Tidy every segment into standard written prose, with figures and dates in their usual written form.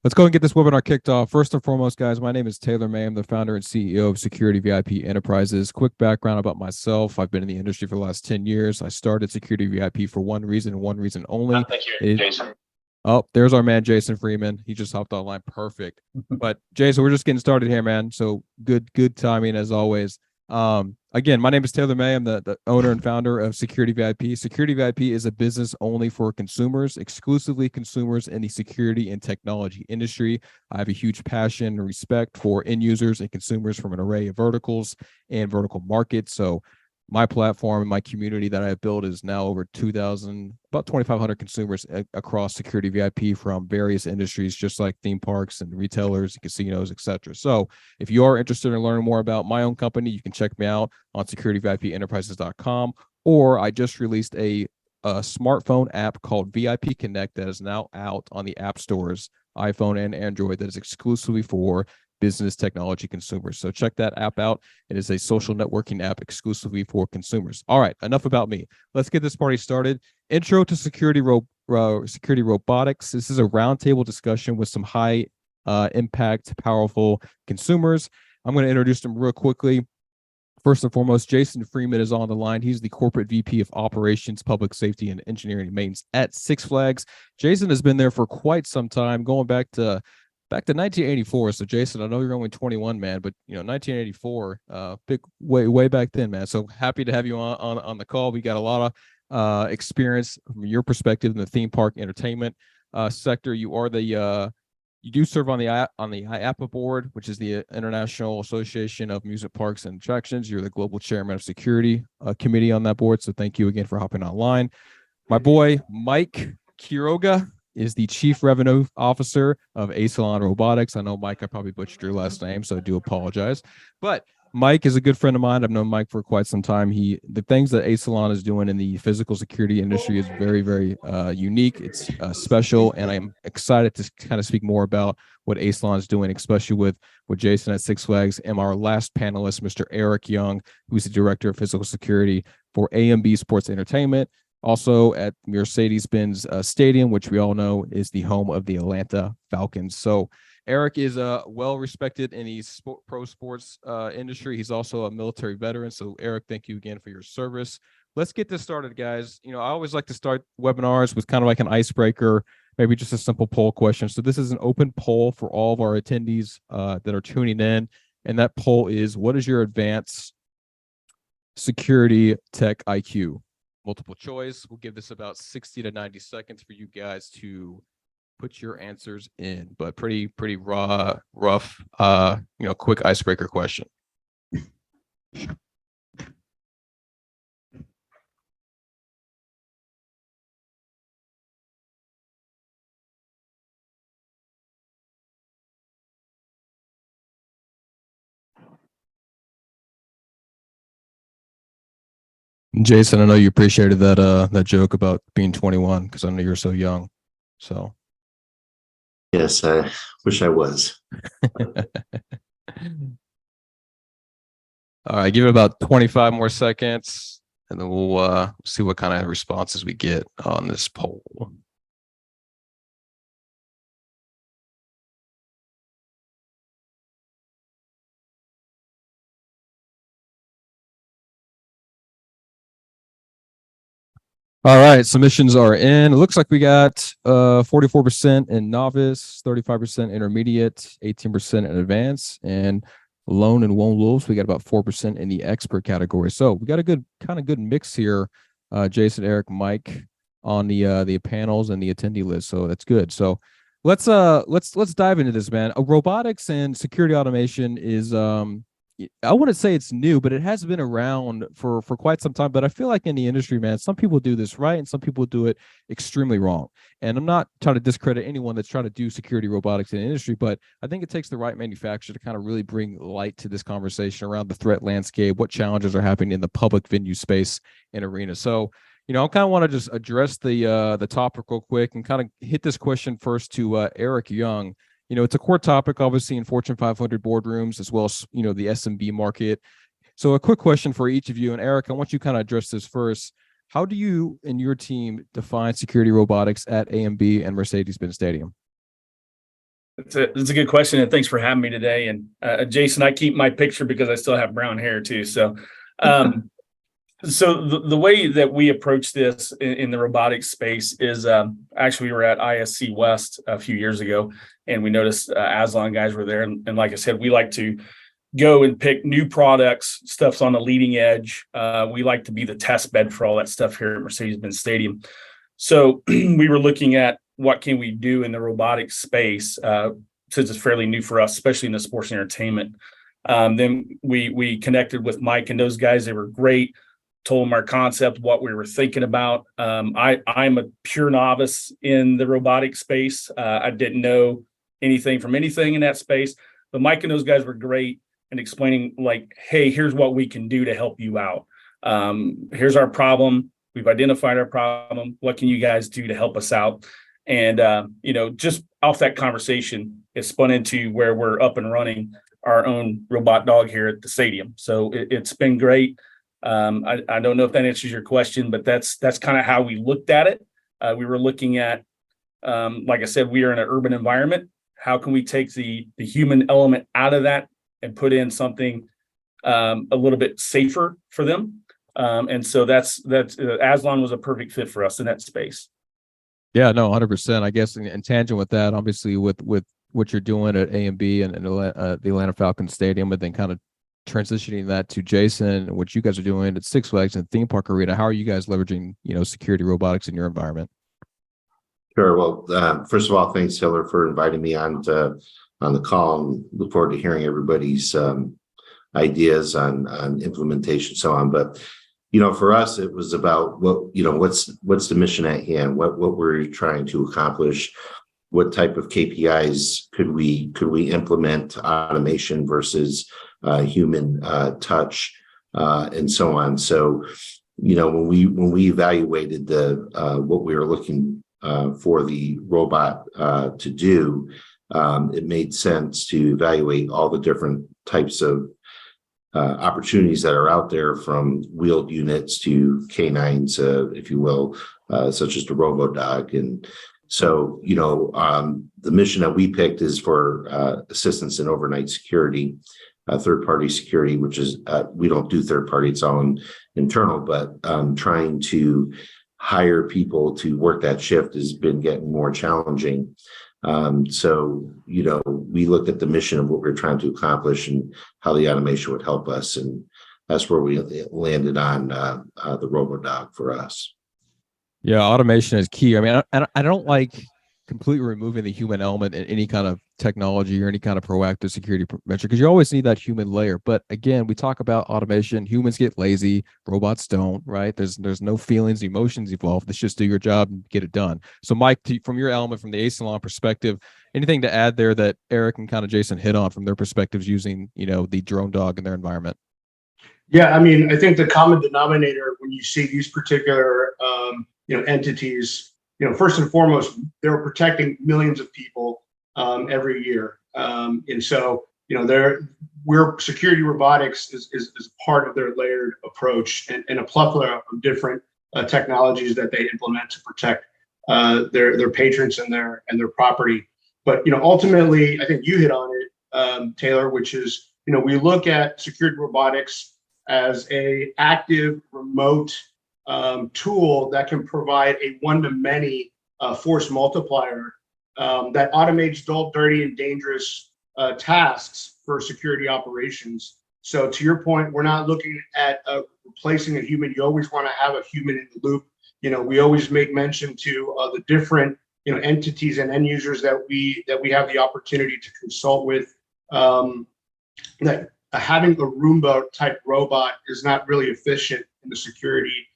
Let's go and get this webinar kicked off. First and foremost, guys, my name is Taylor May. I'm the founder and CEO of Security VIP Enterprises. Quick background about myself. I've been in the industry for the last 10 years. I started Security VIP for one reason and one reason only. Thank you, Jason. Oh, there's our man, Jason Freeman. He just hopped online. Perfect. But Jason, we're just getting started here, man. So good timing as always. Again, my name is Taylor May. I'm the owner and founder of Security VIP. Security VIP is a business only for consumers, exclusively consumers in the security and technology industry. I have a huge passion and respect for end users and consumers from an array of verticals and vertical markets. So my platform and my community that I have built is now over 2,000, about 2,500 consumers across Security VIP from various industries, just like theme parks and retailers, casinos, etc. So if you are interested in learning more about my own company, you can check me out on securityvipenterprises.com, or I just released a smartphone app called VIP Connect that is now out on the app stores, iPhone and Android, that is exclusively for business technology consumers. So check that app out. It is a social networking app exclusively for consumers. All right, enough about me. Let's get this party started. Intro to security robotics. This is a roundtable discussion with some high impact, powerful consumers. I'm going to introduce them real quickly. First and foremost, Jason Freeman is on the line. He's the corporate VP of operations, public safety, and engineering and maintenance at Six Flags. Jason has been there for quite some time, going back to 1984. So Jason, I know you're only 21, man, but 1984, big way back then, man. So happy to have you on the call. We got a lot of experience from your perspective in the theme park entertainment sector. You are you do serve on the IAPA board, which is the International Association of Music Parks and Attractions. You're the global chairman of security committee on that board. So thank you again for hopping online. My boy Mike Quiroga is the Chief Revenue Officer of Asylon Robotics. I know, Mike, I probably butchered your last name, so I do apologize. But Mike is a good friend of mine. I've known Mike for quite some time. The things that Asylon is doing in the physical security industry is very, very unique. It's special, and I'm excited to kind of speak more about what Asylon is doing, especially with Jason at Six Flags and our last panelist, Mr. Eric Young, who's the Director of Physical Security for AMB Sports Entertainment. Also at Mercedes-Benz Stadium, which we all know is the home of the Atlanta Falcons. So Eric is well-respected in the pro sports industry. He's also a military veteran. So Eric, thank you again for your service. Let's get this started, guys. I always like to start webinars with kind of like an icebreaker, maybe just a simple poll question. So this is an open poll for all of our attendees that are tuning in. And that poll is, what is your advanced security tech IQ? Multiple choice. We'll give this about 60 to 90 seconds for you guys to put your answers in, but pretty rough, quick icebreaker question. Jason, I know you appreciated that joke about being 21 because I know you're so young. So yes, I wish I was. All right, give it about 25 more seconds, and then we'll see what kind of responses we get on this poll. All right, submissions are in. It looks like we got 44% in novice, 35% intermediate, 18% in advanced, and lone and lone wolves. We got about 4% in the expert category. So we got a good mix here, Jason, Eric, Mike, on the panels and the attendee list. So that's good. So let's dive into this, man. Robotics and security automation is I wouldn't say it's new, but it has been around for quite some time. But I feel like in the industry, man, some people do this right and some people do it extremely wrong. And I'm not trying to discredit anyone that's trying to do security robotics in the industry, but I think it takes the right manufacturer to kind of really bring light to this conversation around the threat landscape, what challenges are happening in the public venue space and arena. So, I kind of want to just address the topic real quick and kind of hit this question first to Eric Young. It's a core topic, obviously, in Fortune 500 boardrooms, as well as, the SMB market. So a quick question for each of you. And Eric, I want you to kind of address this first. How do you and your team define security robotics at AMB and Mercedes-Benz Stadium? It's a good question, and thanks for having me today. And Jason, I keep my picture because I still have brown hair too. So, so the way that we approach this in the robotics space is actually we were at ISC West a few years ago, and we noticed Asylon guys were there. And like I said, we like to go and pick new products, stuff's on the leading edge. We like to be the test bed for all that stuff here at Mercedes-Benz Stadium. So we were looking at what can we do in the robotics space, since it's fairly new for us, especially in the sports and entertainment. Then we connected with Mike and those guys. They were great. Told them our concept, what we were thinking about. I'm a pure novice in the robotic space. I didn't know anything from anything in that space, but Mike and those guys were great in explaining, like, hey, here's what we can do to help you out. Here's our problem. We've identified our problem. What can you guys do to help us out? And just off that conversation, it spun into where we're up and running our own robot dog here at the stadium. So it's been great. I don't know if that answers your question, but that's kind of how we looked at it. We were looking at, like I said, we are in an urban environment. How can we take the human element out of that and put in something a little bit safer for them? And so that's Asylon was a perfect fit for us in that space. Yeah, no, 100%. I guess in tangent with that, obviously with what you're doing at A&B and the Atlanta Falcons Stadium, and then kind of transitioning that to Jason and what you guys are doing at Six Flags and Theme Park Arena. How are you guys leveraging, security robotics in your environment? Sure. Well, first of all, thanks, Taylor, for inviting me on the call. And look forward to hearing everybody's ideas on implementation, so on. But for us, it was about what's the mission at hand, what we're trying to accomplish, what type of KPIs could we implement, automation versus human touch, and so on. So, when we evaluated what we were looking for the robot to do, it made sense to evaluate all the different types of opportunities that are out there, from wheeled units to canines, if you will, such as the Robodog. And so, the mission that we picked is for assistance in overnight security, third-party security, which is we don't do third-party; it's all internal. But trying to hire people to work that shift has been getting more challenging. So, we looked at the mission of what we're trying to accomplish and how the automation would help us. And that's where we landed on the Robodog for us. Yeah, automation is key. I mean, I don't like completely removing the human element in any kind of technology or any kind of proactive security measure, because you always need that human layer. But again, we talk about automation. Humans get lazy, robots don't, right? There's no feelings, emotions involved. Let's just do your job and get it done. So Mike, from your element, from the Asylon perspective, anything to add there that Eric and kind of Jason hit on from their perspectives using, the drone dog in their environment? Yeah, I mean, I think the common denominator when you see these particular entities, first and foremost, they're protecting millions of people every year. And so, security robotics is part of their layered approach and a plethora of different technologies that they implement to protect their patrons and their property. But, ultimately, I think you hit on it, Taylor, which is, we look at security robotics as a active remote tool that can provide a one-to-many force multiplier that automates dull, dirty, and dangerous tasks for security operations. So to your point, we're not looking at replacing a human. You always want to have a human in the loop. We always make mention to the different entities and end users that we have the opportunity to consult with. That having a Roomba type robot is not really efficient in the security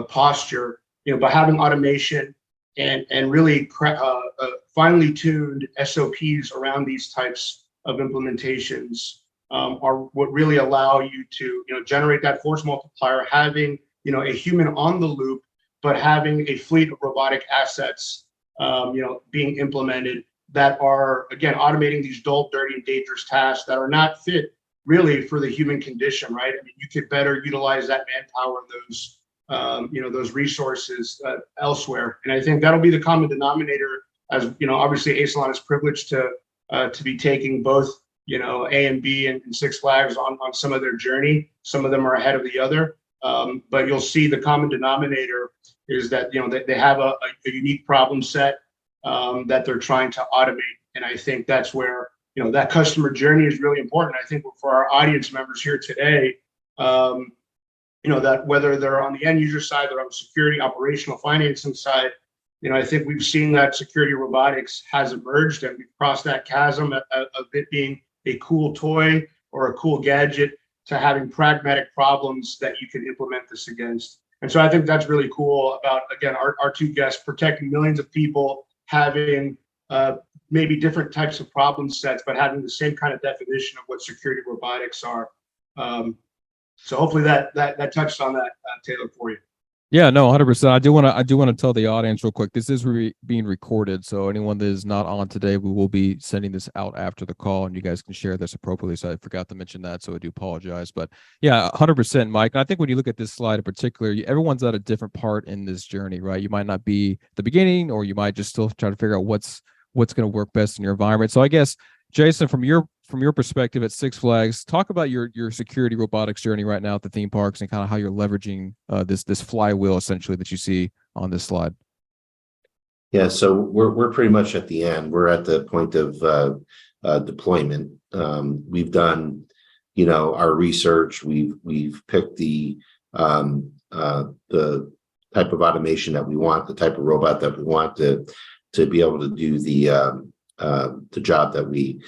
posture. But having automation and really finely tuned SOPs around these types of implementations are what really allow you to generate that force multiplier, having a human on the loop, but having a fleet of robotic assets being implemented that are, again, automating these dull, dirty, and dangerous tasks that are not fit really for the human condition, right? I mean, you could better utilize that manpower, those resources elsewhere. And I think that'll be the common denominator, as obviously Asylon is privileged to to be taking both, A and B and Six Flags on some of their journey. Some of them are ahead of the other. But you'll see the common denominator is that, they have a unique problem set that they're trying to automate. And I think that's where, that customer journey is really important. I think for our audience members here today, that whether they're on the end user side, they're on the security, operational, financing side, I think we've seen that security robotics has emerged, and we've crossed that chasm of it being a cool toy or a cool gadget to having pragmatic problems that you can implement this against. And so I think that's really cool about, again, our two guests protecting millions of people, having maybe different types of problem sets, but having the same kind of definition of what security robotics are. So hopefully that touched on that, Taylor, for you. Yeah, no, 100%. I do want to tell the audience real quick. This is being recorded, so anyone that is not on today, we will be sending this out after the call, and you guys can share this appropriately. So I forgot to mention that, so I do apologize. But yeah, 100%, Mike. And I think when you look at this slide in particular, everyone's at a different part in this journey, right? You might not be the beginning, or you might just still try to figure out what's going to work best in your environment. So I guess, Jason, from your perspective at Six Flags, talk about your security robotics journey right now at the theme parks and kind of how you're leveraging this flywheel essentially that you see on this slide. Yeah, so we're pretty much at the end. We're at the point of deployment. We've done, our research. We've picked the type of automation that we want, the type of robot that we want to be able to do the job that we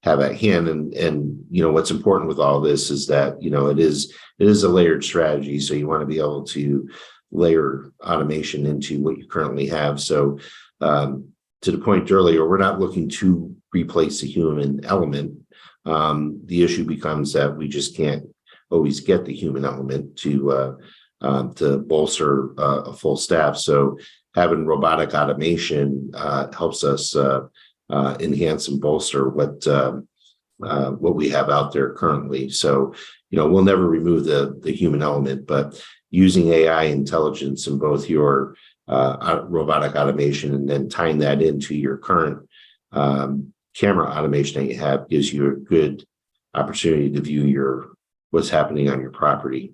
have at hand. And what's important with all this is that it is a layered strategy. So you want to be able to layer automation into what you currently have. So to the point earlier, we're not looking to replace the human element. The issue becomes that we just can't always get the human element to bolster a full staff. So having robotic automation helps us enhance and bolster what we have out there currently. So, we'll never remove the human element, but using AI intelligence in both your robotic automation and then tying that into your current camera automation that you have gives you a good opportunity to view what's happening on your property.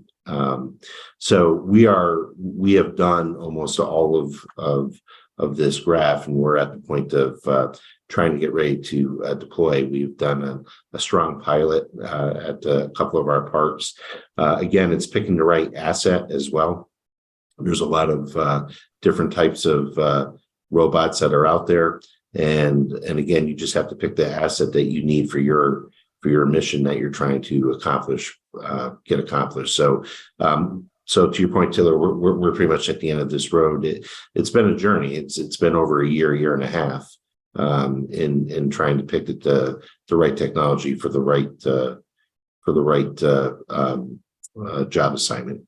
So we have done almost all of this graph, and we're at the point of trying to get ready to deploy. We've done a strong pilot at a couple of our parks. Again, it's picking the right asset as well. There's a lot of different types of robots that are out there, and again, you just have to pick the asset that you need for your mission that you're trying to get accomplished. So to your point, Taylor, we're pretty much at the end of this road. It's been a journey. It's been over a year and a half in trying to pick the right technology for the right job assignment.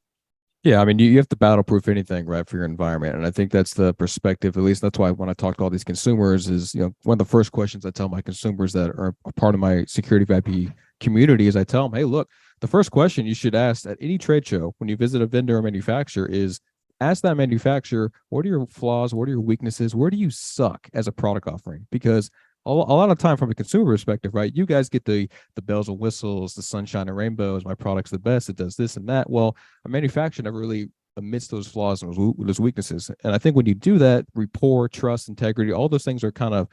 Yeah, I mean, you have to battle-proof anything, right, for your environment, and I think that's the perspective. At least that's why when I talk to all these consumers, is one of the first questions I tell my consumers that are a part of my security VIP community is I tell them, hey, look, the first question you should ask at any trade show when you visit a vendor or manufacturer is ask that manufacturer, what are your flaws, what are your weaknesses, where do you suck as a product offering? Because a lot of time from a consumer perspective, right? You guys get the bells and whistles, the sunshine and rainbows. My product's the best. It does this and that. Well, a manufacturer never really admits those flaws and those weaknesses. And I think when you do that, rapport, trust, integrity, all those things are kind of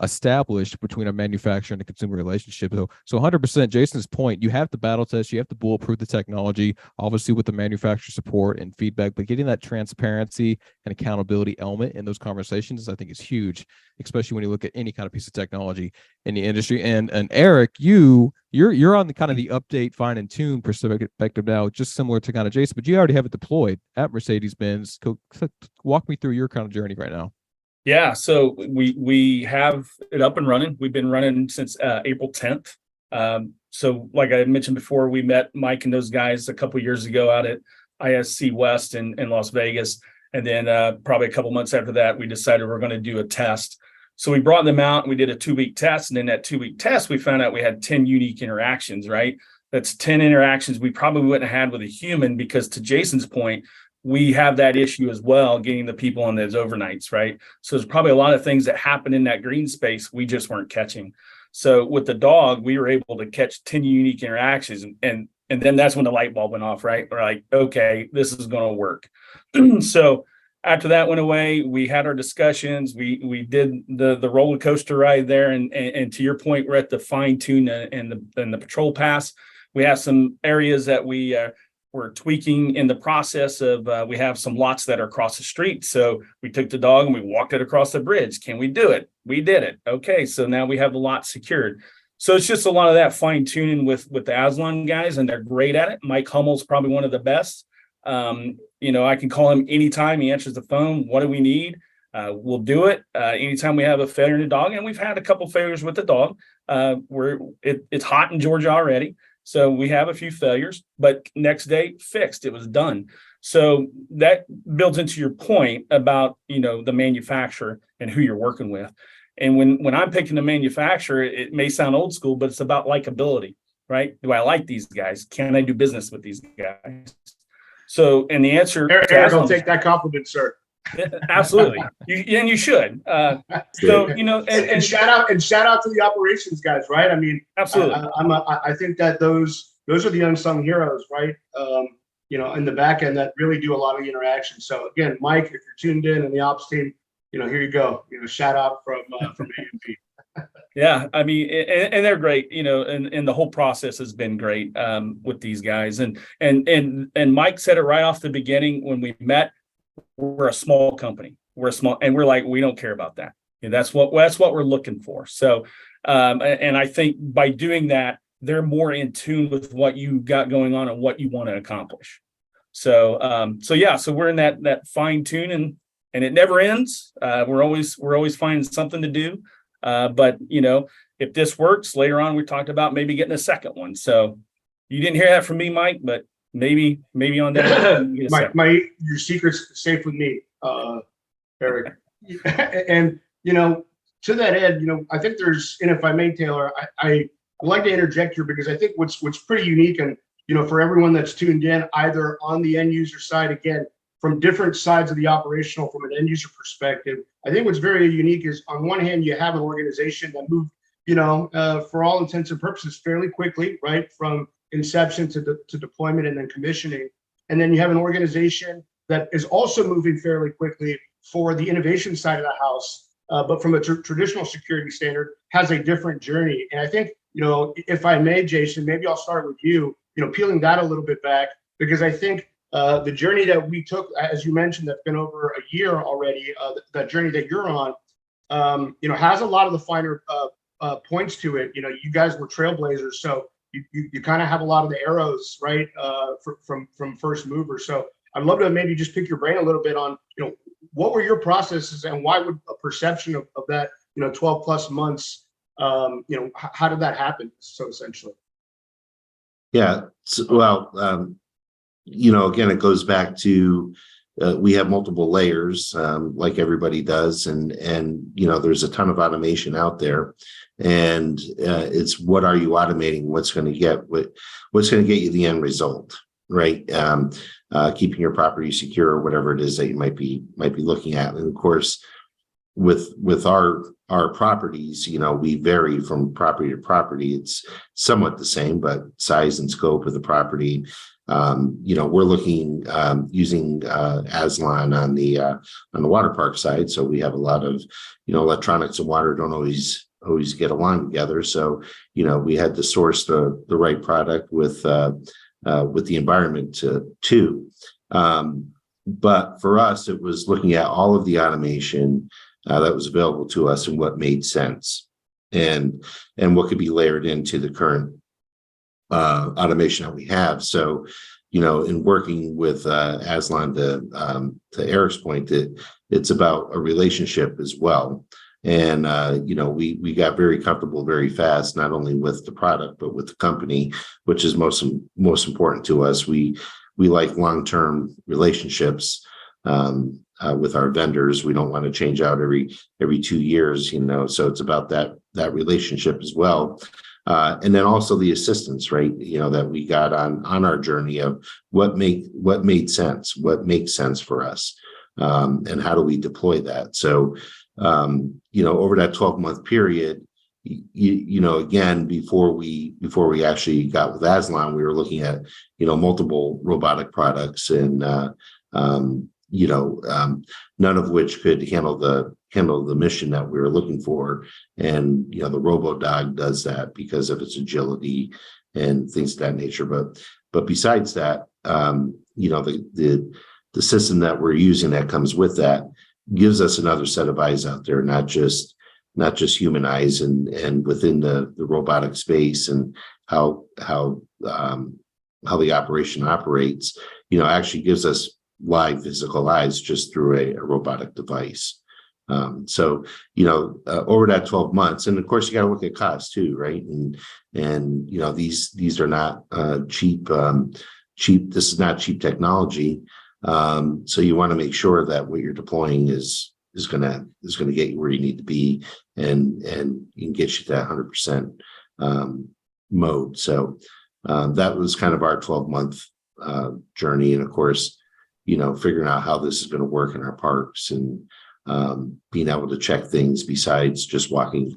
established between a manufacturer and a consumer relationship. So 100%, Jason's point, you have to battle test, you have to bulletproof the technology, obviously with the manufacturer support and feedback, but getting that transparency and accountability element in those conversations, I think is huge, especially when you look at any kind of piece of technology in the industry. And Eric, you're on the kind of the update, fine and tune perspective now, just similar to kind of Jason, but you already have it deployed at Mercedes-Benz. Walk me through your kind of journey right now. Yeah, so we have it up and running. We've been running since April 10th. So like I mentioned before, we met Mike and those guys a couple of years ago out at ISC West in Las Vegas. And then probably a couple months after that, we decided we're going to do a test. So we brought them out and we did a 2-week test. And in that 2-week test, we found out we had 10 unique interactions, right? That's 10 interactions we probably wouldn't have had with a human because, to Jason's point, we have that issue as well, getting the people on those overnights, right? So there's probably a lot of things that happen in that green space we just weren't catching. So with the dog, we were able to catch 10 unique interactions, and then that's when the light bulb went off, right? We're like, okay, this is going to work. So after that went away, we had our discussions. We did the roller coaster ride there, and to your point, we're at the fine tune and the patrol pass. We have some areas that we're tweaking in the process of. We have some lots that are across the street, so we took the dog and we walked it across the bridge. Can we do it? We did it. Okay, so now we have the lot secured. So it's just a lot of that fine tuning with the Asylon guys, and they're great at it. Mike Hummel's probably one of the best. I can call him anytime. He answers the phone. What do we need? We'll do it. Anytime we have a failure in the dog, and we've had a couple failures with the dog. It's hot in Georgia already, so we have a few failures. But next day, fixed. It was done. So that builds into your point about the manufacturer and who you're working with. And when I'm picking a manufacturer, it may sound old school, but it's about likability, right? Do I like these guys? Can I do business with these guys? So, and the answer, Eric, I'll take that compliment, sir. Absolutely, you should. And shout out to the operations guys, right? I mean, absolutely. I think that those are the unsung heroes, right? In the back end that really do a lot of the interaction. So again, Mike, if you're tuned in and the ops team, here you go. Shout out from A&P. Yeah, I mean, and they're great, and the whole process has been great with these guys. And Mike said it right off the beginning when we met. We're a small company. And we're like, we don't care about that. That's what we're looking for. So, and I think by doing that, they're more in tune with what you got going on and what you want to accomplish. So we're in that fine tune, and it never ends. We're always finding something to do. But if this works later on, we talked about maybe getting a second one. So you didn't hear that from me, Mike, but maybe on that. Your secret's safe with me, Eric. And to that end, I think there's, and if I may, Taylor, I like to interject here because I think what's pretty unique, and for everyone that's tuned in, either on the end user side, again, from different sides of the operational, from an end user perspective, I think what's very unique is on one hand, you have an organization that moved, for all intents and purposes, fairly quickly, right? From inception to deployment and then commissioning. And then you have an organization that is also moving fairly quickly for the innovation side of the house, but from a traditional security standard has a different journey. And I think, if I may, Jason, maybe I'll start with you, peeling that a little bit back, because I think the journey that we took, as you mentioned, that's been over a year already, that journey that you're on, has a lot of the finer points to it. You guys were trailblazers, so you kind of have a lot of the arrows, right, from first mover. So I'd love to maybe just pick your brain a little bit on, what were your processes and why would a perception of that, 12 plus months, how did that happen? So essentially. Yeah. Well, again, it goes back to we have multiple layers, like everybody does, and there's a ton of automation out there, and it's what are you automating? What's going to get you the end result, right? Keeping your property secure, or whatever it is that you might be looking at, and of course, with our properties, we vary from property to property. It's somewhat the same, but size and scope of the property. We're looking using Asylon on the water park side. So we have a lot of electronics and water don't always get along together. So we had to source the right product with the environment too. But for us, it was looking at all of the automation that was available to us and what made sense, and what could be layered into the current automation that we have. So, in working with Asylon, to Eric's point, it's about a relationship as well. And we got very comfortable very fast, not only with the product but with the company, which is most important to us. We like long-term relationships with our vendors. We don't want to change out every 2 years, so it's about that relationship as well. And then also the assistance, right? That we got on our journey of what made sense, what makes sense for us, and how do we deploy that. So, over that 12-month period, again, before we actually got with Asylon, we were looking at, multiple robotic products, and none of which could handle the mission that we were looking for. And, the RoboDog does that because of its agility and things of that nature. But besides that, the system that we're using that comes with that gives us another set of eyes out there, not just human eyes, and within the robotic space, and how the operation operates, actually gives us live physical eyes just through a robotic device. So, over that 12 months, and of course you got to look at cost too, right? And these are not cheap. This is not cheap technology. So you want to make sure that what you're deploying is going to get you where you need to be, and you can get you to that 100% mode. So that was kind of our 12-month journey, and of course, figuring out how this is going to work in our parks, and being able to check things besides just walking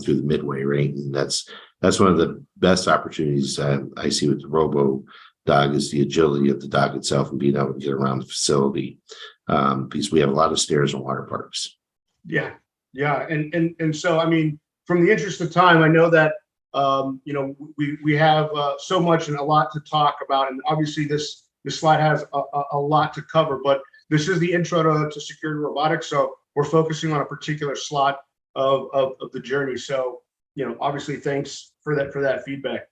through the midway, right? And that's one of the best opportunities I see with the RoboDog, is the agility of the dog itself and being able to get around the facility, because we have a lot of stairs in water parks. Yeah. And so, I mean, from the interest of time, I know that, we have so much and a lot to talk about. And obviously this slide has a lot to cover, but this is the intro to security robotics. So we're focusing on a particular slot of the journey. So, obviously thanks for that feedback.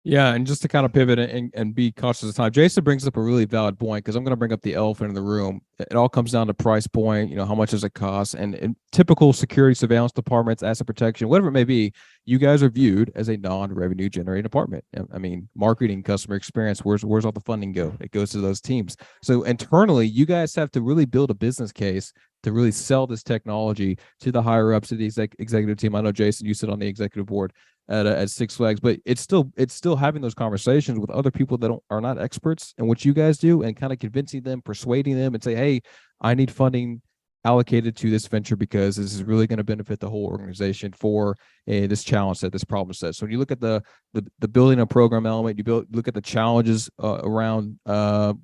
Yeah, and just to kind of pivot and be cautious of time, Jason brings up a really valid point, because I'm going to bring up the elephant in the room. It all comes down to price point, how much does it cost? And in typical security surveillance departments, asset protection, whatever it may be, you guys are viewed as a non-revenue generating department. I mean, marketing, customer experience, where's all the funding go? It goes to those teams. So internally, you guys have to really build a business case to really sell this technology to the higher ups of the executive team. I know, Jason, you sit on the executive board at Six Flags, but it's still having those conversations with other people that are not experts in what you guys do, and kind of convincing them, persuading them, and say, hey, I need funding allocated to this venture because this is really going to benefit the whole organization for this challenge set, this problem set. So when you look at the building a program element, look at the challenges around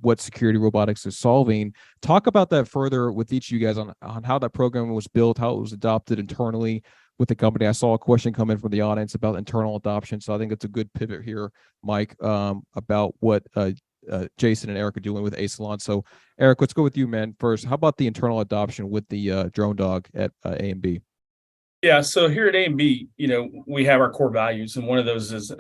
what security robotics is solving. Talk about that further with each of you guys on how that program was built, how it was adopted internally with the company. I saw a question come in from the audience about internal adoption, so I think it's a good pivot here, Mike, about what Jason and Eric are doing with Asylon. So Eric, let's go with you, man, first. How about the internal adoption with the drone dog at A&B? Yeah, so here at A&B, we have our core values, and one of those is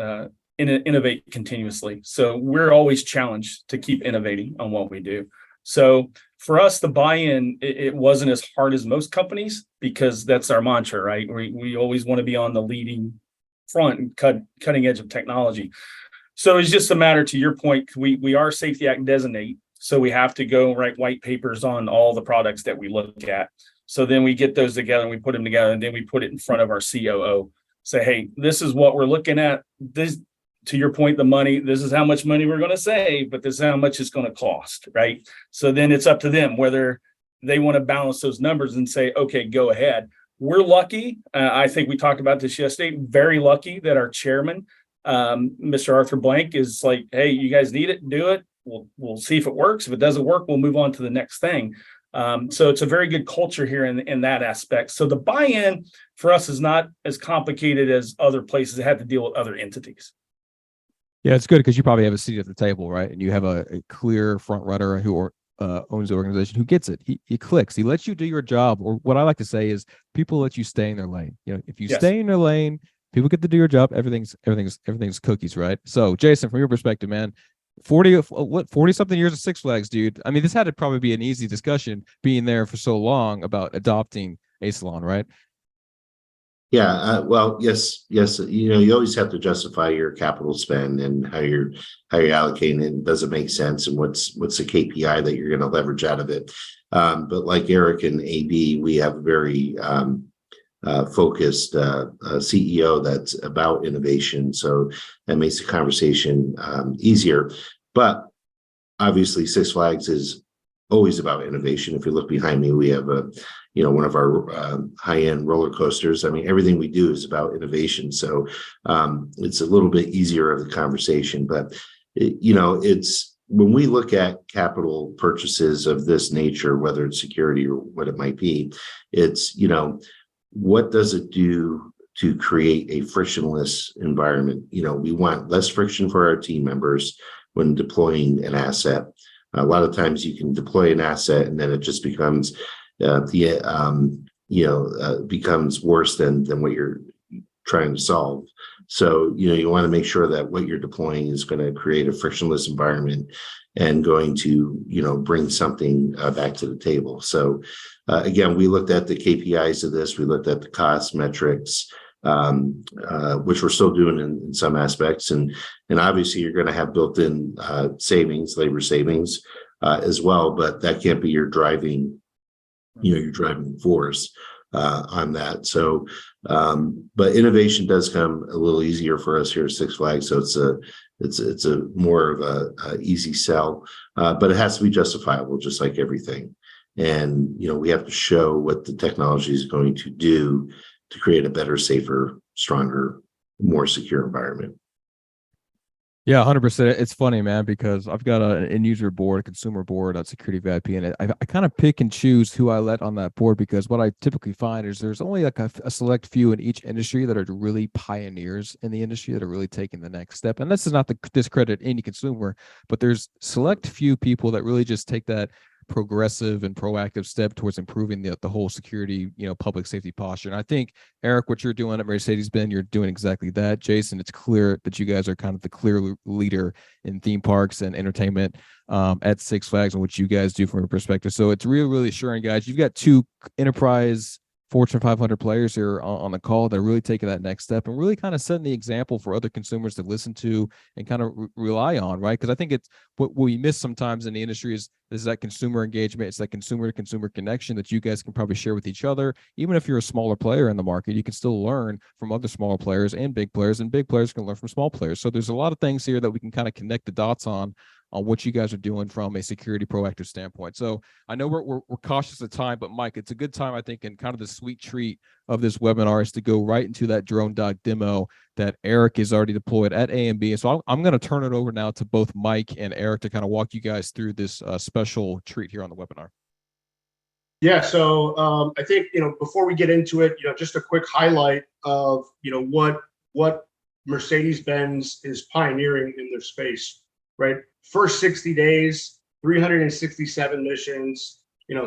innovate continuously. So we're always challenged to keep innovating on what we do. So for us, the buy-in, it wasn't as hard as most companies, because that's our mantra, right? We always want to be on the leading front and cutting edge of technology. So it's just a matter, to your point, we are Safety Act designate, so we have to go write white papers on all the products that we look at. So then we get those together and we put them together, and then we put it in front of our COO. Say, hey, this is what we're looking at. This, to your point, the money, this is how much money we're going to save, but this is how much it's going to cost, right? So then it's up to them whether they want to balance those numbers and say, okay, go ahead. We're lucky. I think we talked about this yesterday. Very lucky that our chairman, Mr. Arthur Blank, is like, hey, you guys need it, do it. We'll see if it works. If it doesn't work, we'll move on to the next thing. So it's a very good culture here in that aspect. So the buy-in for us is not as complicated as other places that have to deal with other entities. Yeah, it's good because you probably have a seat at the table, right? And you have a clear front runner who owns the organization, who gets it. He clicks. He lets you do your job. Or what I like to say is, people let you stay in their lane. If you stay in their lane, people get to do your job. Everything's cookies, right? So, Jason, from your perspective, man, 40 something years of Six Flags, dude. I mean, this had to probably be an easy discussion being there for so long about adopting Asylon, right? Yeah, well, yes. You always have to justify your capital spend and how you're allocating it. Does it make sense, and what's the KPI that you're going to leverage out of it? But like Eric and AB, we have a very focused CEO that's about innovation. So that makes the conversation easier. But obviously, Six Flags is always about innovation. If you look behind me, we have one of our high-end roller coasters. I mean, everything we do is about innovation. So it's a little bit easier of the conversation. But it's when we look at capital purchases of this nature, whether it's security or what it might be, it's what does it do to create a frictionless environment? We want less friction for our team members when deploying an asset. A lot of times you can deploy an asset and then it just becomes becomes worse than what you're trying to solve. So, you want to make sure that what you're deploying is going to create a frictionless environment and going to, bring something back to the table. So, again, we looked at the KPIs of this. We looked at the cost metrics, which we're still doing in some aspects. And obviously you're going to have built-in savings, labor savings as well, but that can't be your driving force on that. So, but innovation does come a little easier for us here at Six Flags. So it's a more of a easy sell, but it has to be justifiable, just like everything. And, we have to show what the technology is going to do to create a better, safer, stronger, more secure environment. Yeah, 100%. It's funny, man, because I've got an end user board, a consumer board, a security VIP, and I kind of pick and choose who I let on that board, because what I typically find is there's only like a select few in each industry that are really pioneers in the industry that are really taking the next step. And this is not to discredit any consumer, but there's select few people that really just take that progressive and proactive step towards improving the whole security, public safety posture. And I think, Eric, what you're doing at Mercedes-Benz, you're doing exactly that. Jason, it's clear that you guys are kind of the clear leader in theme parks and entertainment at Six Flags and what you guys do from a perspective. So it's really, really assuring, guys. You've got two enterprise Fortune 500 players here on the call that are really taking that next step and really kind of setting the example for other consumers to listen to and kind of rely on, right? Because I think it's what we miss sometimes in the industry is that consumer engagement. It's that consumer-to-consumer connection that you guys can probably share with each other. Even if you're a smaller player in the market, you can still learn from other smaller players and big players can learn from small players. So there's a lot of things here that we can kind of connect the dots on what you guys are doing from a security proactive standpoint. So I know we're cautious of time, but Mike, it's a good time, I think, and kind of the sweet treat of this webinar is to go right into that drone dock demo that Eric is already deployed at A&B. So I'm going to turn it over now to both Mike and Eric to kind of walk you guys through this special treat here on the webinar. Yeah, so I think, before we get into it, just a quick highlight of, what Mercedes-Benz is pioneering in their space, right? First 60 days, 367 missions,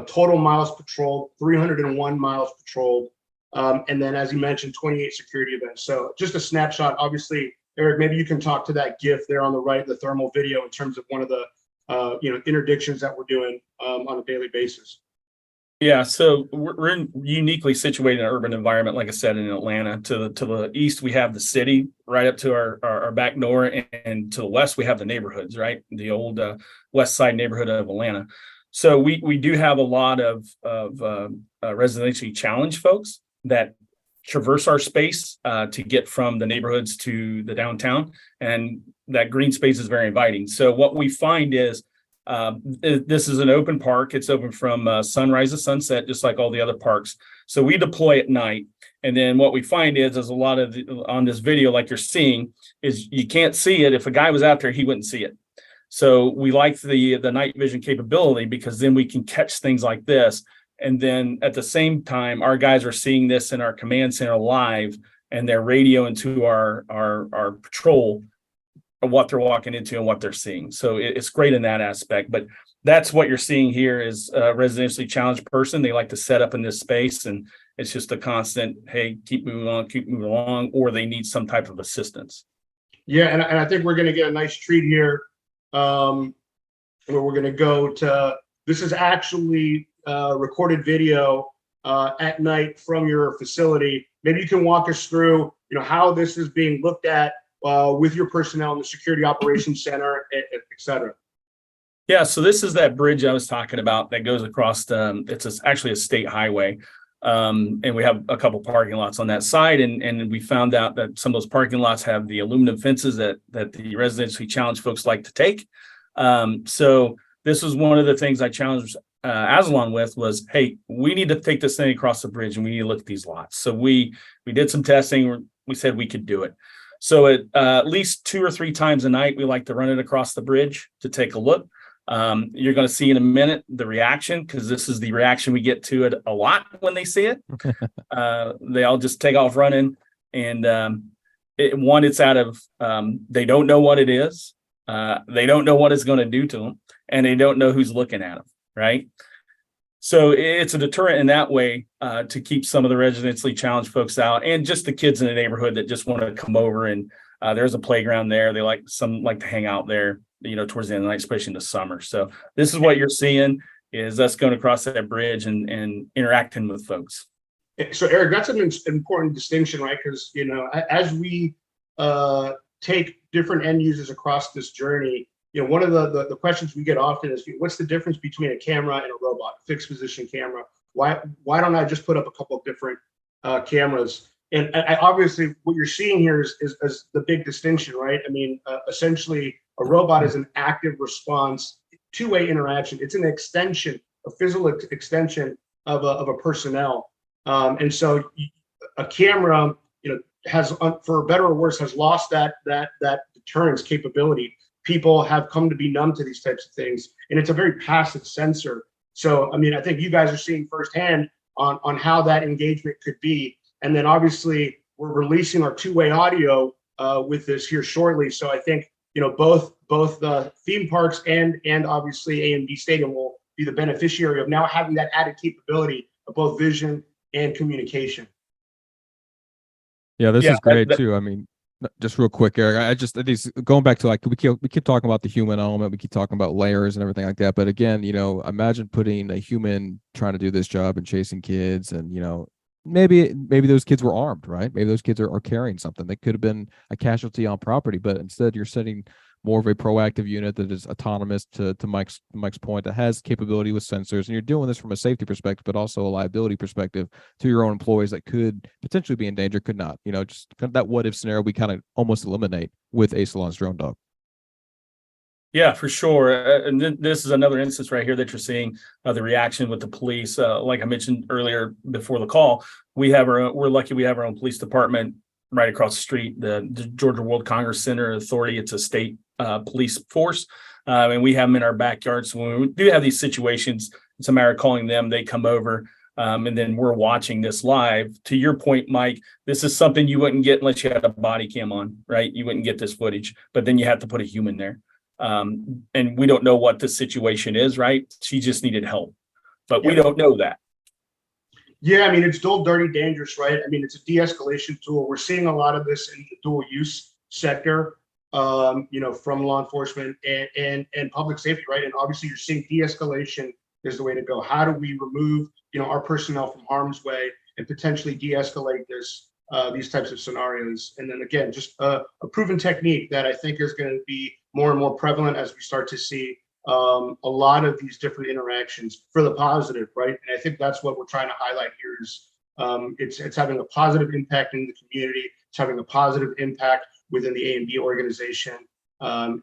total miles patrolled, 301 miles patrolled. And then, as you mentioned, 28 security events. So just a snapshot. Obviously, Eric, maybe you can talk to that GIF there on the right, the thermal video, in terms of one of the, interdictions that we're doing on a daily basis. Yeah, so we're uniquely situated in an urban environment, like I said, in Atlanta. To the east, we have the city right up to our back door, and to the west, we have the neighborhoods, right? The old west side neighborhood of Atlanta. So we do have a lot of residentially challenged folks that traverse our space to get from the neighborhoods to the downtown, and that green space is very inviting. So what we find is this is an open park. It's open from sunrise to sunset, just like all the other parks. So we deploy at night. And then what we find is a lot of on this video, like you're seeing, is you can't see it. If a guy was out there, he wouldn't see it. So we like the night vision capability, because then we can catch things like this. And then at the same time, our guys are seeing this in our command center live, and they're radioing to our patrol what they're walking into and what they're seeing. So it's great in that aspect. But that's what you're seeing here is a residentially challenged person. They like to set up in this space, and it's just a constant, hey, keep moving along, or they need some type of assistance. Yeah, and I think we're going to get a nice treat here, where we're going to go to, this is actually recorded video at night from your facility. Maybe you can walk us through, how this is being looked at with your personnel in the Security Operations Center, et cetera. Yeah, so this is that bridge I was talking about that goes across, it's actually a state highway. And we have a couple parking lots on that side. And we found out that some of those parking lots have the aluminum fences that the residentially challenged folks like to take. So this was one of the things I challenged Asylon with was, hey, we need to take this thing across the bridge and we need to look at these lots. So we did some testing. We said we could do it. So at least 2 or 3 times a night, we like to run it across the bridge to take a look. You're going to see in a minute the reaction, because this is the reaction we get to it a lot when they see it. They all just take off running. And it's out of they don't know what it is. They don't know what it's going to do to them, and they don't know who's looking at them, right? So it's a deterrent in that way to keep some of the residentially challenged folks out, and just the kids in the neighborhood that just want to come over. And there's a playground there. They like to hang out there, towards the end of the night, especially in the summer. So this is what you're seeing is us going across that bridge and interacting with folks. So Eric, that's an important distinction, right? Because, as we take different end users across this journey, one of the questions we get often is, what's the difference between a camera and a robot, fixed position camera? Why don't I just put up a couple of different cameras? And obviously what you're seeing here is the big distinction, right? I mean, essentially a robot is an active response, two-way interaction. It's an extension, a physical extension of a personnel. And so a camera, has, for better or worse, has lost that deterrence capability. People have come to be numb to these types of things, and it's a very passive sensor. So, I mean, I think you guys are seeing firsthand on how that engagement could be. And then obviously we're releasing our two-way audio with this here shortly. So I think, both the theme parks and obviously A&B Stadium will be the beneficiary of now having that added capability of both vision and communication. Yeah, this is great too. I mean, just real quick, Eric, going back to we keep talking about the human element, we keep talking about layers and everything like that. But again, imagine putting a human trying to do this job and chasing kids, and maybe those kids were armed, right? Maybe those kids are carrying something. They could have been a casualty on property, but instead you're setting more of a proactive unit that is autonomous, to Mike's point, that has capability with sensors. And you're doing this from a safety perspective, but also a liability perspective to your own employees that could potentially be in danger, could not. Just kind of that what if scenario we kind of almost eliminate with Asylon's drone dog. Yeah, for sure. And this is another instance right here that you're seeing the reaction with the police. Like I mentioned earlier before the call, we're lucky we have our own police department right across the street, the Georgia World Congress Center Authority. It's a state police force, and we have them in our backyard. So when we do have these situations, it's a matter of calling them. They come over, and then we're watching this live. To your point, Mike, this is something you wouldn't get unless you had a body cam on, right? You wouldn't get this footage, but then you have to put a human there. And we don't know what the situation is, right? She just needed help, but we don't know that. Yeah, I mean, it's dual dirty dangerous, right? I mean, it's a de-escalation tool. We're seeing a lot of this in the dual use sector, from law enforcement and public safety, right? And obviously you're seeing de-escalation is the way to go. How do we remove, our personnel from harm's way and potentially de-escalate these types of scenarios? And then again, just a proven technique that I think is going to be more and more prevalent as we start to see a lot of these different interactions for the positive, right? And I think that's what we're trying to highlight here is it's having a positive impact in the community. It's having a positive impact within the A&B organization. And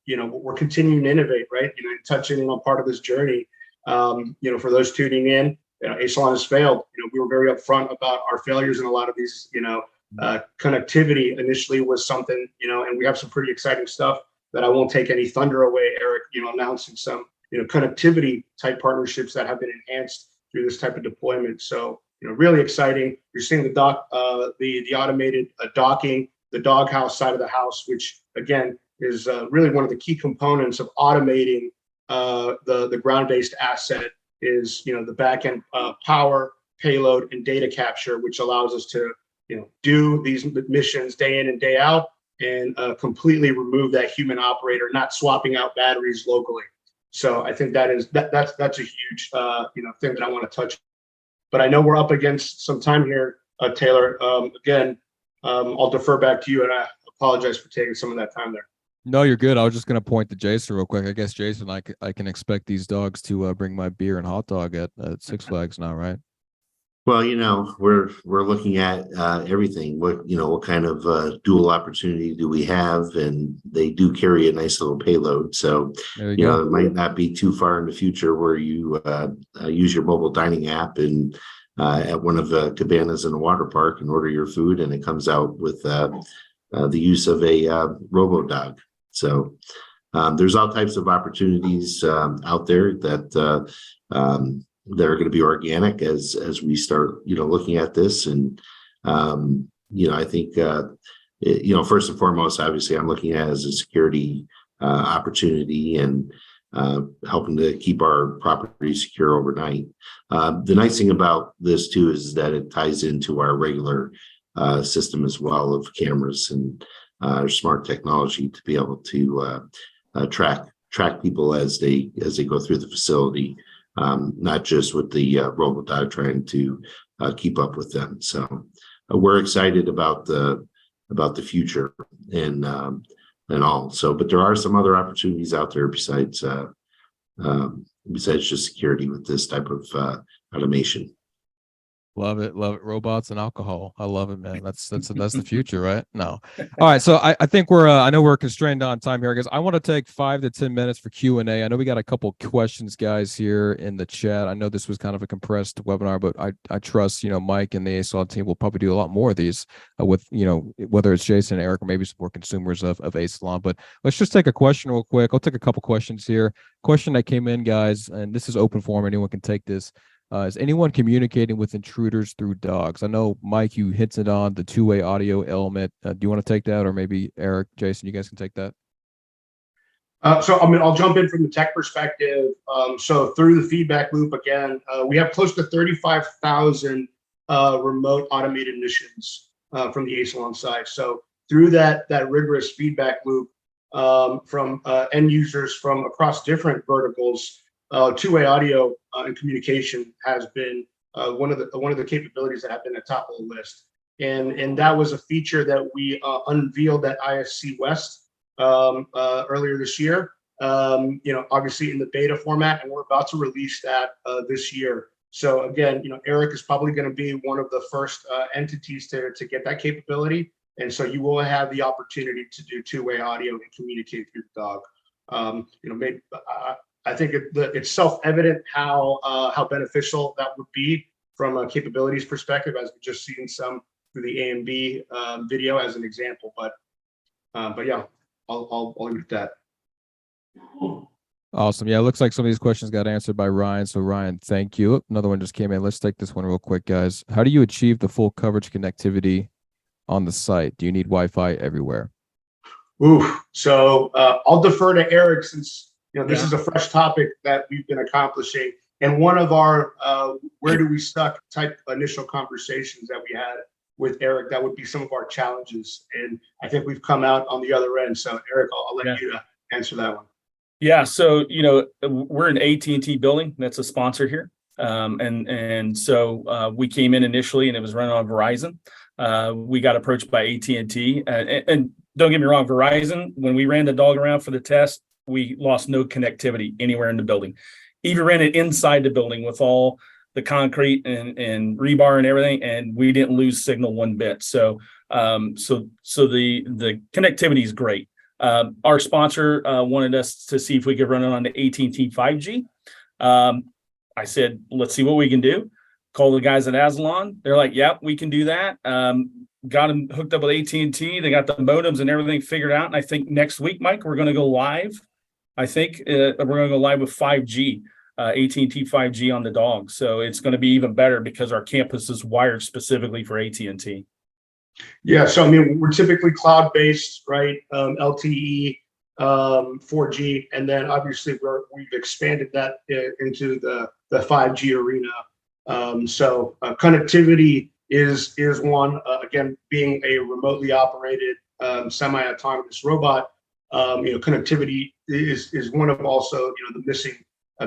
we're continuing to innovate, right? Touching on part of this journey. For those tuning in, Asylon has failed. We were very upfront about our failures in a lot of these, connectivity initially was something, and we have some pretty exciting stuff that I won't take any thunder away, Eric, announcing some, connectivity type partnerships that have been enhanced through this type of deployment. So, really exciting. You're seeing the automated docking, the doghouse side of the house, which again is really one of the key components of automating the ground-based asset is, the back-end power, payload, and data capture, which allows us to, do these missions day in and day out and completely remove that human operator, not swapping out batteries locally. So I think that's a huge thing that I want to touch. But I know we're up against some time here, Taylor. Again, I'll defer back to you, and I apologize for taking some of that time there. No, you're good. I was just going to point to Jason real quick. I guess, Jason, I can expect these dogs to bring my beer and hot dog at Six Flags now, right? Well, we're looking at everything. What kind of dual opportunity do we have? And they do carry a nice little payload. So, There you go. it might not be too far in the future where you use your mobile dining app and at one of the cabanas in a water park and order your food, and it comes out with the use of a robo dog. So there's all types of opportunities out there that are going to be organic as we start, looking at this. And, I think, first and foremost, obviously, I'm looking at it as a security opportunity and helping to keep our property secure overnight. The nice thing about this, too, is that it ties into our regular system as well of cameras and smart technology to be able to track people as they go through the facility. Not just with the Robotic trying to keep up with them. So we're excited about the future and all. So, but there are some other opportunities out there besides just security with this type of automation. Love it. Robots and alcohol. I love it, man. That's the future, right? No. All right. So I think I know we're constrained on time here, guys. I want to take 5 to 10 minutes for Q&A. I know we got a couple questions, guys, here in the chat. I know this was kind of a compressed webinar, but I trust, Mike and the Asylon team will probably do a lot more of these with, whether it's Jason, Eric, or maybe some more consumers of Asylon. But let's just take a question real quick. I'll take a couple questions here. Question that came in, guys, and this is open forum. Anyone can take this. Is anyone communicating with intruders through dogs? I know, Mike, you hinted on the two-way audio element. Do you want to take that, or maybe Eric, Jason, you guys can take that? I'll jump in from the tech perspective. So through the feedback loop, again, we have close to 35,000 remote automated missions from the Asylon side. So through that rigorous feedback loop from end users from across different verticals, two-way audio and communication has been one of the capabilities that have been at the top of the list, and that was a feature that we unveiled at ISC West earlier this year. Obviously in the beta format, and we're about to release that this year. So again, Eric is probably going to be one of the first entities to get that capability, and so you will have the opportunity to do two-way audio and communicate through the dog. I think it's self-evident how beneficial that would be from a capabilities perspective, as we've just seen some through the A and B video as an example. But yeah, I'll leave it at that. Awesome. Yeah, it looks like some of these questions got answered by Ryan. So Ryan, thank you. Another one just came in. Let's take this one real quick, guys. How do you achieve the full coverage connectivity on the site? Do you need Wi-Fi everywhere? So I'll defer to Eric since this is a fresh topic that we've been accomplishing, and one of our where do we stuck type initial conversations that we had with Eric, that would be some of our challenges, and I think we've come out on the other end. So Eric, I'll let you answer that one. Yeah, so we're an AT&T building that's a sponsor here, and so we came in initially, and it was running on Verizon. We got approached by AT&T, and don't get me wrong, Verizon, when we ran the dog around for the test, we lost no connectivity anywhere in the building. Even ran it inside the building with all the concrete and rebar and everything, and we didn't lose signal one bit. So the connectivity is great. Our sponsor wanted us to see if we could run it on the AT&T 5G. I said, let's see what we can do. Call the guys at Asylon. They're like, yeah, we can do that. Got them hooked up with AT&T. They got the modems and everything figured out. And I think next week, Mike, we're going to go live. I think we're going to go live with 5G, AT&T 5G on the dog. So it's going to be even better because our campus is wired specifically for AT&T. Yeah, so we're typically cloud-based, right? LTE, 4G, and then obviously we've expanded that into the 5G arena. So connectivity is one. Again, being a remotely operated semi-autonomous robot, connectivity is one of also the missing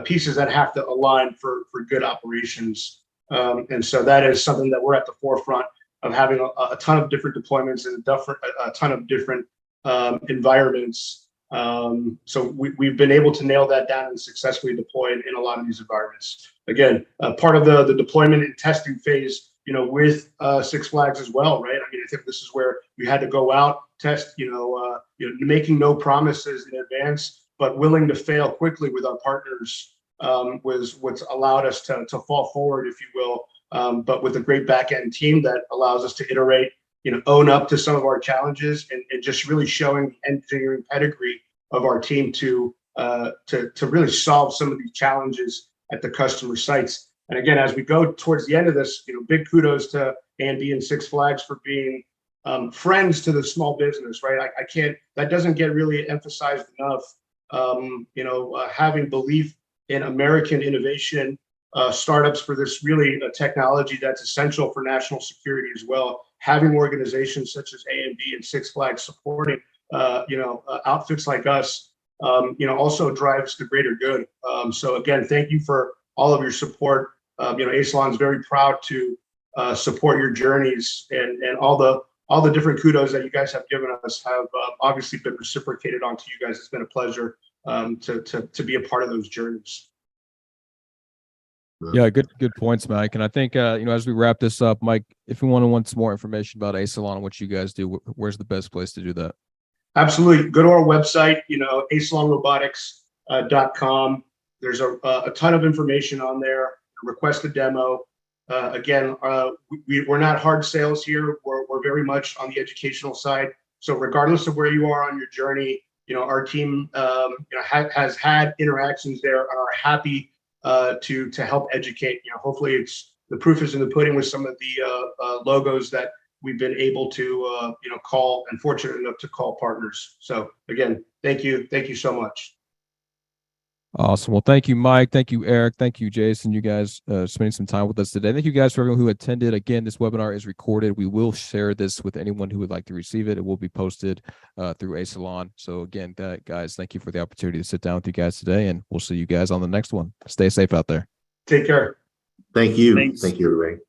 pieces that have to align for good operations. And so that is something that we're at the forefront of having a ton of different deployments and a ton of different environments. So we've been able to nail that down and successfully deploy it in a lot of these environments. again, part of the deployment and testing phase, with Six Flags as well, right? I mean, I think this is where we had to go out, test, making no promises in advance, but willing to fail quickly with our partners was what's allowed us to fall forward, if you will. But with a great back end team that allows us to iterate, own up to some of our challenges and just really showing the engineering pedigree of our team to really solve some of these challenges at the customer sites. And again, as we go towards the end of this, big kudos to A&B and Six Flags for being friends to the small business, right? I can't, that doesn't get really emphasized enough. Having belief in American innovation, startups for this really technology that's essential for national security as well. Having organizations such as A&B and Six Flags supporting, outfits like us, also drives the greater good. So again, thank you for all of your support. Asylon is very proud to support your journeys, and all the different kudos that you guys have given us have obviously been reciprocated onto you guys. It's been a pleasure to be a part of those journeys. Yeah, good points, Mike. And I think as we wrap this up, Mike, if you want some more information about Asylon and what you guys do, where's the best place to do that? Absolutely. Go to our website, asylonrobotics.com. There's a ton of information on there. Request a demo. Again, we're not hard sales here. We're very much on the educational side. So regardless of where you are on your journey, our team has had interactions there and are happy to help educate. Hopefully the proof is in the pudding with some of the logos that we've been able to call and fortunate enough to call partners. So again, thank you so much. Awesome. Well, thank you, Mike. Thank you, Eric. Thank you, Jason. You guys spending some time with us today. Thank you guys for everyone who attended. Again, this webinar is recorded. We will share this with anyone who would like to receive it. It will be posted through Asylon. So again, guys, thank you for the opportunity to sit down with you guys today, and we'll see you guys on the next one. Stay safe out there. Take care. Thank you. Thanks. Thank you, everybody.